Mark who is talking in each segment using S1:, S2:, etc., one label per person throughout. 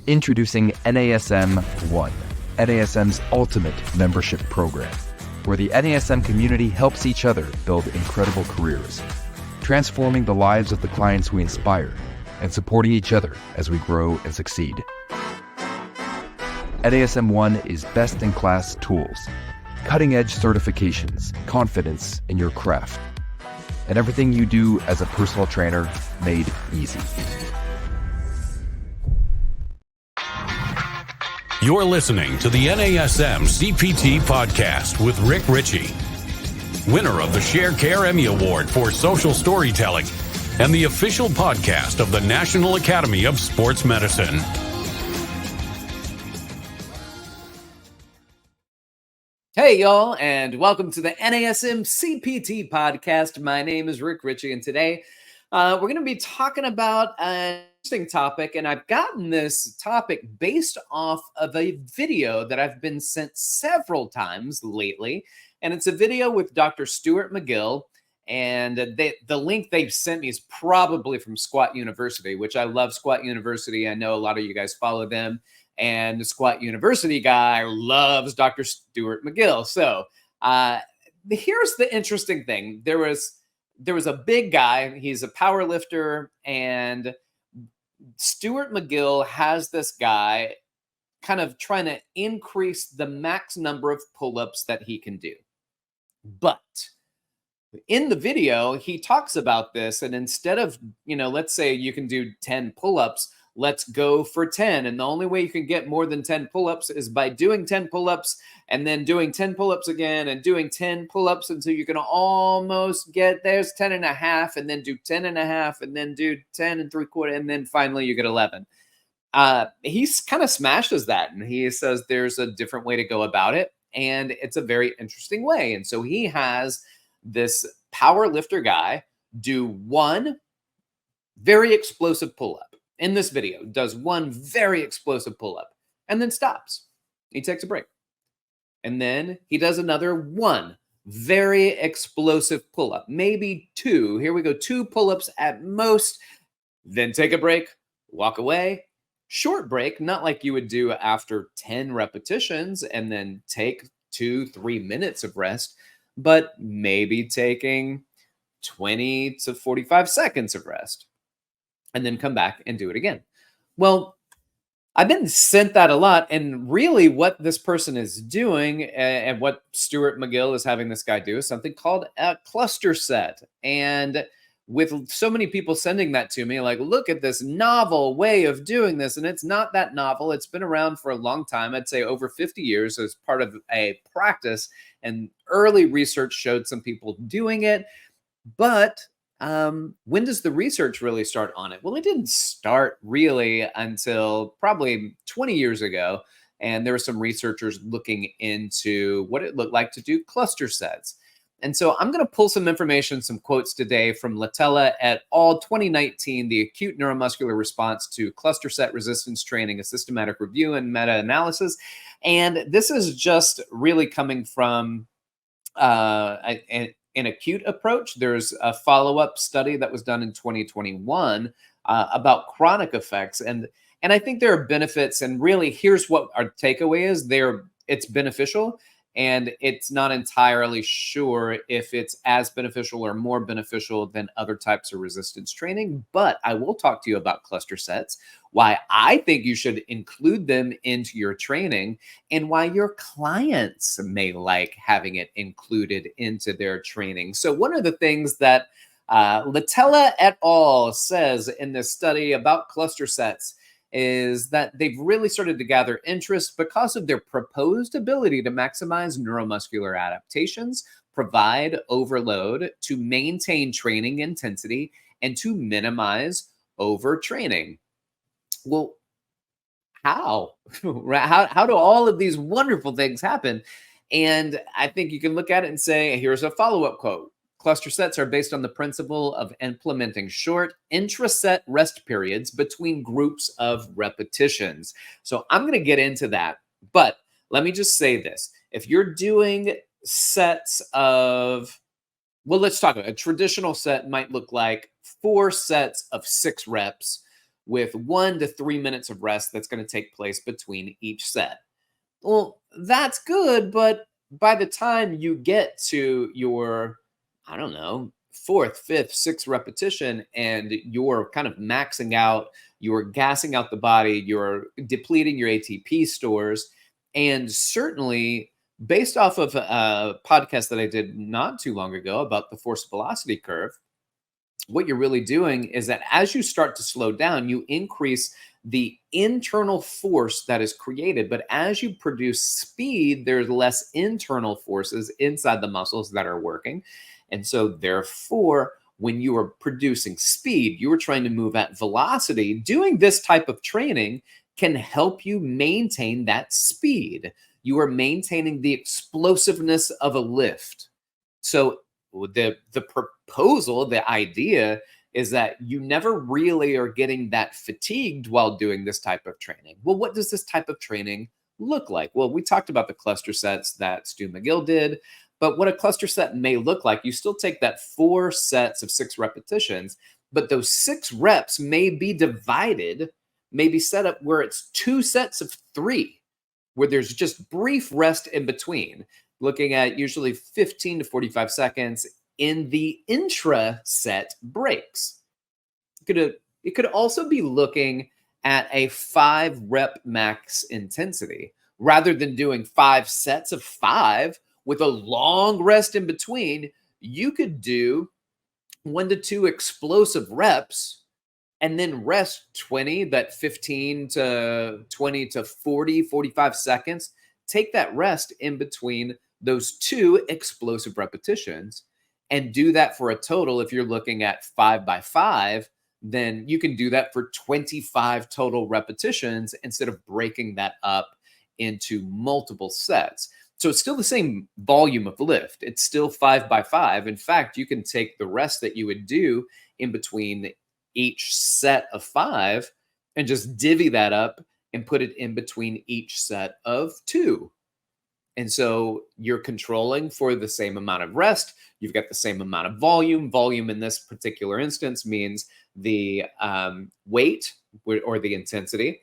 S1: Introducing NASM 1, NASM's ultimate membership program, where the NASM community helps each other build incredible careers, transforming the lives of the clients we inspire and supporting each other as we grow and succeed. NASM 1 is best-in-class tools, cutting-edge certifications, confidence in your craft, and everything you do as a personal trainer made easy.
S2: You're listening to the NASM CPT podcast with Richey, winner of the ShareCare Emmy Award for Social Storytelling and the official podcast of the National Academy of Sports Medicine.
S3: Hey, y'all, and welcome to the NASM CPT podcast. My name is Richey, and today we're going to be talking about an interesting topic, and I've gotten this topic based off of a video that I've been sent several times lately, and it's a video with Dr. Stuart McGill, and the link they've sent me is probably from Squat University, which I love Squat University. I know a lot of you guys follow them, and the Squat University guy loves Dr. Stuart McGill. So here's the interesting thing. There was a big guy. He's a power lifter, and Stuart McGill has this guy kind of trying to increase the max number of pull-ups that he can do. But in the video, he talks about this, and instead of, let's say you can do 10 pull-ups, let's go for 10. And the only way you can get more than 10 pull-ups is by doing 10 pull-ups and then doing 10 pull-ups again and doing 10 pull-ups until you can almost get, there's 10 and a half, and then do 10 and a half, and then do 10 and 3/4, and then finally you get 11. He's kind of smashes that, and he says there's a different way to go about it, and it's a very interesting way. And so he has this power lifter guy do one very explosive pull-up. In this video, does one very explosive pull-up and then stops. He takes a break. And then he does another one very explosive pull-up, maybe two. Here we go, 2 pull-ups at most. Then take a break, walk away. Short break, not like you would do after 10 repetitions and then take 2-3 minutes of rest, but maybe taking 20 to 45 seconds of rest, and then come back and do it again. Well, I've been sent that a lot, and really what this person is doing and what Stuart McGill is having this guy do is something called a cluster set. And with so many people sending that to me, like, look at this novel way of doing this, and it's not that novel. It's been around for a long time. I'd say over 50 years as part of a practice, and early research showed some people doing it. But when does the research really start on it? Well, it didn't start really until probably 20 years ago. And there were some researchers looking into what it looked like to do cluster sets. And so I'm going to pull some information, some quotes today from Latella et al. 2019, The Acute Neuromuscular Response to Cluster Set Resistance Training, a Systematic Review and Meta-Analysis. And this is just really coming from an acute approach. There's a follow-up study that was done in 2021 about chronic effects. And I think there are benefits. And really, here's what our takeaway is. It's beneficial, and it's not entirely sure if it's as beneficial or more beneficial than other types of resistance training. But I will talk to you about cluster sets, why I think you should include them into your training, and why your clients may like having it included into their training. So one of the things that Latella et al. Says in this study about cluster sets is that they've really started to gather interest because of their proposed ability to maximize neuromuscular adaptations, provide overload, to maintain training intensity, and to minimize overtraining. Well, how? How do all of these wonderful things happen? And I think you can look at it and say, here's a follow-up quote. Cluster sets are based on the principle of implementing short intra-set rest periods between groups of repetitions. So I'm going to get into that, but let me just say this. If you're doing sets of, well, let's talk about a traditional set might look like 4 sets of 6 reps with 1 to 3 minutes of rest that's going to take place between each set. Well, that's good, but by the time you get to your, I don't know, fourth, fifth, sixth repetition, and you're kind of maxing out, you're gassing out the body, you're depleting your ATP stores, and certainly based off of a podcast that I did not too long ago about the force velocity curve, what you're really doing is that as you start to slow down, you increase the internal force that is created. But as you produce speed, there's less internal forces inside the muscles that are working. And so therefore, when you are producing speed, you are trying to move at velocity. Doing this type of training can help you maintain that speed. You are maintaining the explosiveness of a lift. So the proposal, the idea is that you never really are getting that fatigued while doing this type of training. Well, what does this type of training look like? Well, we talked about the cluster sets that Stu McGill did, but what a cluster set may look like, you still take that 4 sets of 6 repetitions, but those 6 reps may be divided, maybe set up where it's 2 sets of 3, where there's just brief rest in between, looking at usually 15 to 45 seconds in the intra-set breaks. It could also be looking at a 5 rep max intensity. Rather than doing 5 sets of 5 with a long rest in between, you could do 1 to 2 explosive reps and then rest 15 to 20 to 40, 45 seconds. Take that rest in between those 2 explosive repetitions and do that for a total. If you're looking at 5 by 5, then you can do that for 25 total repetitions instead of breaking that up into multiple sets. So it's still the same volume of lift. It's still 5 by 5. In fact, you can take the rest that you would do in between each set of 5 and just divvy that up and put it in between each set of 2. And so you're controlling for the same amount of rest. You've got the same amount of volume. Volume in this particular instance means the weight or the intensity,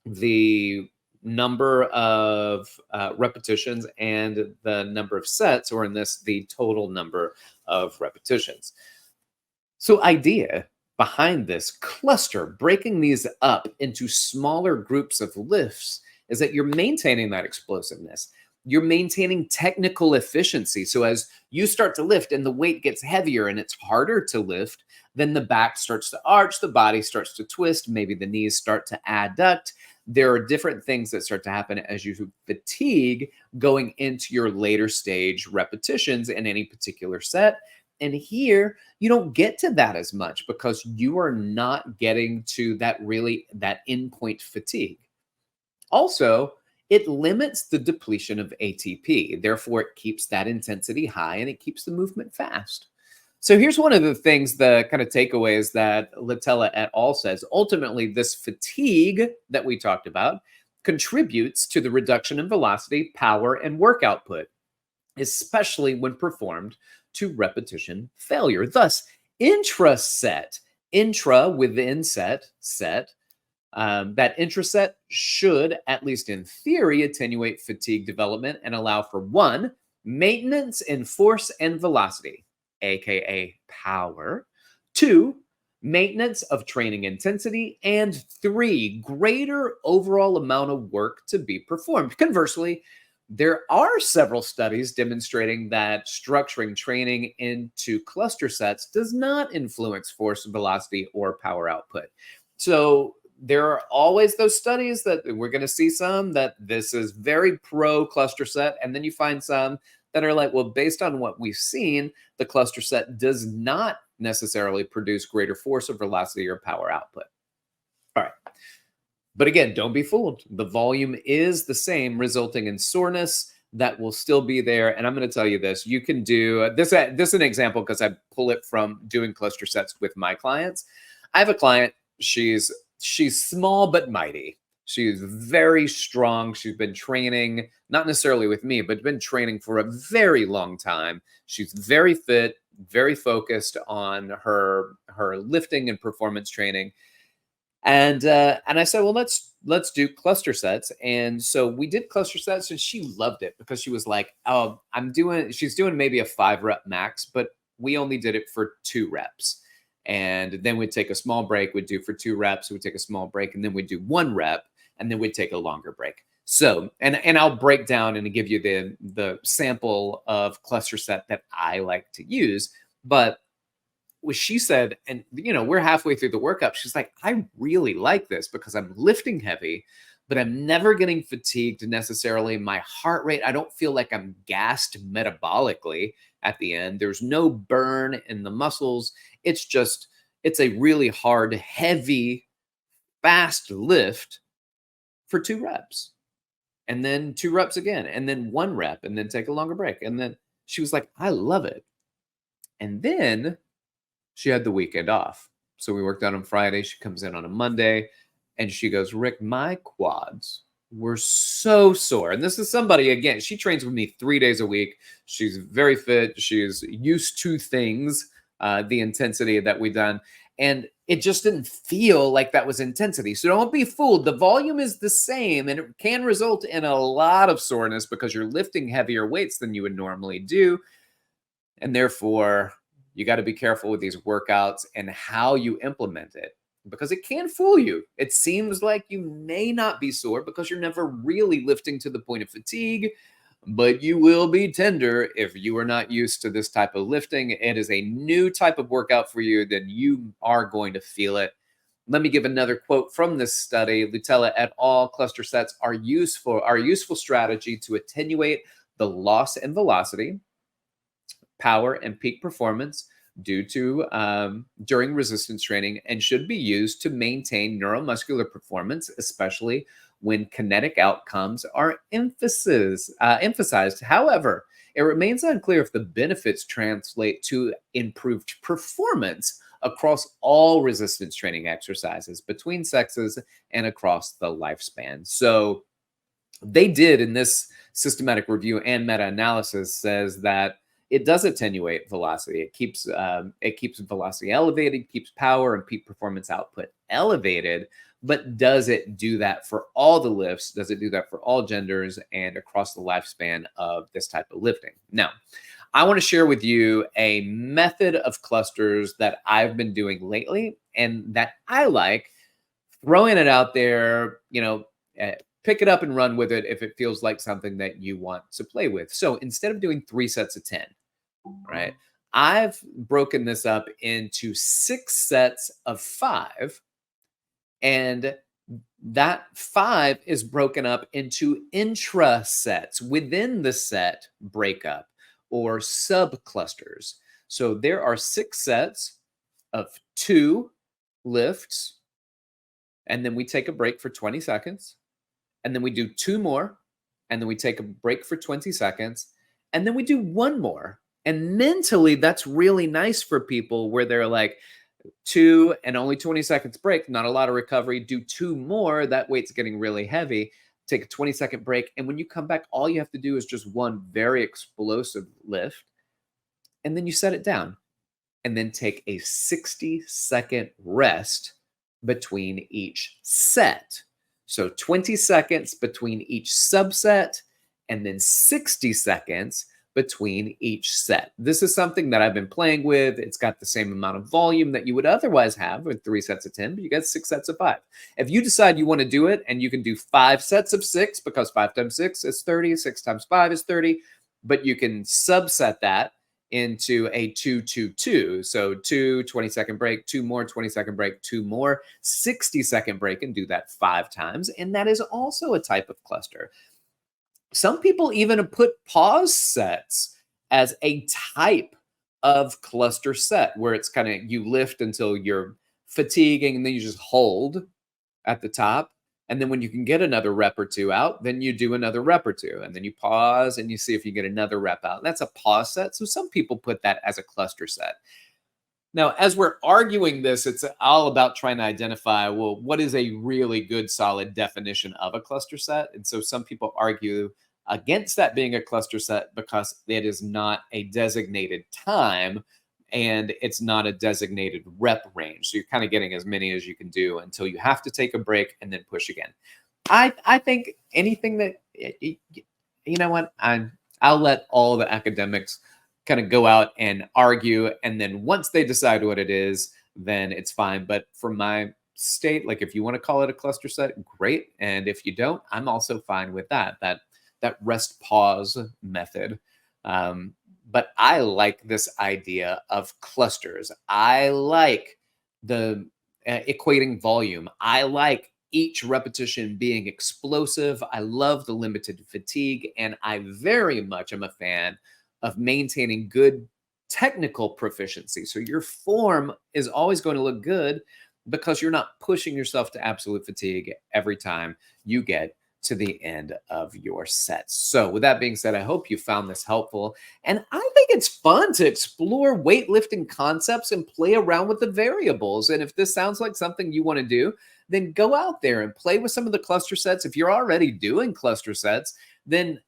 S3: the number of repetitions, and the number of sets, or in this, the total number of repetitions. So idea behind this cluster, breaking these up into smaller groups of lifts, is that you're maintaining that explosiveness. You're maintaining technical efficiency. So as you start to lift and the weight gets heavier and it's harder to lift, then the back starts to arch, the body starts to twist, maybe the knees start to adduct. There are different things that start to happen as you fatigue going into your later stage repetitions in any particular set. And here, you don't get to that as much because you are not getting to that endpoint fatigue. Also, it limits the depletion of ATP. Therefore, it keeps that intensity high and it keeps the movement fast. So here's one of the things, the kind of takeaways that Latella et al. Says. Ultimately, this fatigue that we talked about contributes to the reduction in velocity, power, and work output, especially when performed to repetition failure. Thus, intra-set, intra within set, that intra-set should, at least in theory, attenuate fatigue development and allow for 1, maintenance in force and velocity, aka power, 2, maintenance of training intensity, and 3, greater overall amount of work to be performed. Conversely, there are several studies demonstrating that structuring training into cluster sets does not influence force, velocity, or power output. So there are always those studies that we're going to see some that this is very pro cluster set. And then you find some that are like, well, based on what we've seen, the cluster set does not necessarily produce greater force or velocity or power output. All right. But again, don't be fooled. The volume is the same, resulting in soreness that will still be there. And I'm going to tell you this, you can do this. This is an example because I pull it from doing cluster sets with my clients. I have a client, she's small but mighty. She's very strong. She's been training, not necessarily with me, but been training for a very long time. She's very fit, very focused on her lifting and performance training. And I said, well, let's do cluster sets. And so we did cluster sets, and she loved it because she was like, oh, she's doing maybe a 5-rep max, but we only did it for 2 reps. And then we'd take a small break, we'd do for 2 reps, we'd take a small break, and then we'd do 1 rep, and then we'd take a longer break. So, and I'll break down and give you the sample of cluster set that I like to use. But what she said, and we're halfway through the workout, she's like, I really like this because I'm lifting heavy, but I'm never getting fatigued necessarily. My heart rate, I don't feel like I'm gassed metabolically at the end. There's no burn in the muscles. It's a really hard, heavy, fast lift for 2 reps. And then 2 reps again, and then 1 rep, and then take a longer break. And then she was like, I love it. And then she had the weekend off. So we worked out on Friday. She comes in on a Monday, and she goes, Rick, my quads were so sore. And this is somebody, again, she trains with me 3 days a week. She's very fit. She's used to things, the intensity that we've done. And it just didn't feel like that was intensity. So don't be fooled. The volume is the same, and it can result in a lot of soreness because you're lifting heavier weights than you would normally do. And therefore, you got to be careful with these workouts and how you implement it, because it can fool you. It seems like you may not be sore because you're never really lifting to the point of fatigue, but you will be tender if you are not used to this type of lifting. It is a new type of workout for you, then you are going to feel it. Let me give another quote from this study. Lutella et al. Cluster sets are useful strategy to attenuate the loss in velocity, power, and peak performance due to during resistance training, and should be used to maintain neuromuscular performance, especially when kinetic outcomes are emphasized. However, it remains unclear if the benefits translate to improved performance across all resistance training exercises between sexes and across the lifespan. So they did, in this systematic review and meta-analysis, says that it does attenuate velocity. It keeps velocity elevated, keeps power and peak performance output elevated. But does it do that for all the lifts? Does it do that for all genders and across the lifespan of this type of lifting? Now, I want to share with you a method of clusters that I've been doing lately and that I like. Throwing it out there, pick it up and run with it if it feels like something that you want to play with. So instead of doing 3 sets of 10, right, I've broken this up into 6 sets of 5. And that 5 is broken up into intra-sets within the set breakup, or sub-clusters. So there are 6 sets of 2 lifts, and then we take a break for 20 seconds, and then we do 2 more, and then we take a break for 20 seconds, and then we do 1 more. And mentally, that's really nice for people where they're like, 2 and only 20 seconds break, not a lot of recovery. Do 2 more, that weight's getting really heavy. Take a 20-second break, and when you come back, all you have to do is just 1 very explosive lift, and then you set it down, and then take a 60-second rest between each set. So 20 seconds between each subset, and then 60 seconds between each set. This is something that I've been playing with. It's got the same amount of volume that you would otherwise have with 3 sets of 10, but you got 6 sets of 5. If you decide you want to do it, and you can do 5 sets of 6, because 5 times 6 is 30, 6 times 5 is 30, but you can subset that into a 2-2-2. So 2 20-second break, 2 more 20-second break, 2 more 60-second break, and do that 5 times. And that is also a type of cluster. Some people even put pause sets as a type of cluster set, where it's kind of, you lift until you're fatiguing, and then you just hold at the top. And then when you can get another rep or 2 out, then you do another rep or 2, and then you pause and you see if you get another rep out. That's a pause set. So some people put that as a cluster set. Now, as we're arguing this, it's all about trying to identify, well, what is a really good, solid definition of a cluster set? And so some people argue against that being a cluster set because it is not a designated time and it's not a designated rep range. So you're kind of getting as many as you can do until you have to take a break and then push again. I think anything that, you know what, I'll let all the academics kind of go out and argue, and then once they decide what it is, then it's fine. But for my state, like if you want to call it a cluster set, great, and if you don't, I'm also fine with that rest pause method. But I like this idea of clusters. I like the equating volume. I like each repetition being explosive. I love the limited fatigue, and I very much am a fan of maintaining good technical proficiency. So your form is always going to look good because you're not pushing yourself to absolute fatigue every time you get to the end of your sets. So with that being said, I hope you found this helpful. And I think it's fun to explore weightlifting concepts and play around with the variables. And if this sounds like something you want to do, then go out there and play with some of the cluster sets. If you're already doing cluster sets, then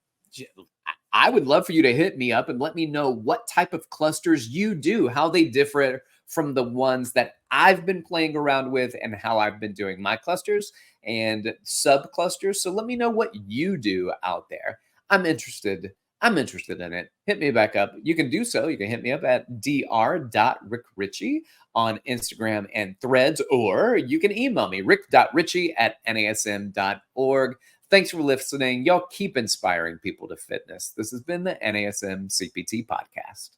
S3: I would love for you to hit me up and let me know what type of clusters you do, how they differ from the ones that I've been playing around with and how I've been doing my clusters and sub clusters. So let me know what you do out there. I'm interested in it. Hit me back up. You can do so. You can hit me up at dr.rickrichey on Instagram and Threads, or you can email me, rick.richey@nasm.org. Thanks for listening. Y'all keep inspiring people to fitness. This has been the NASM CPT podcast.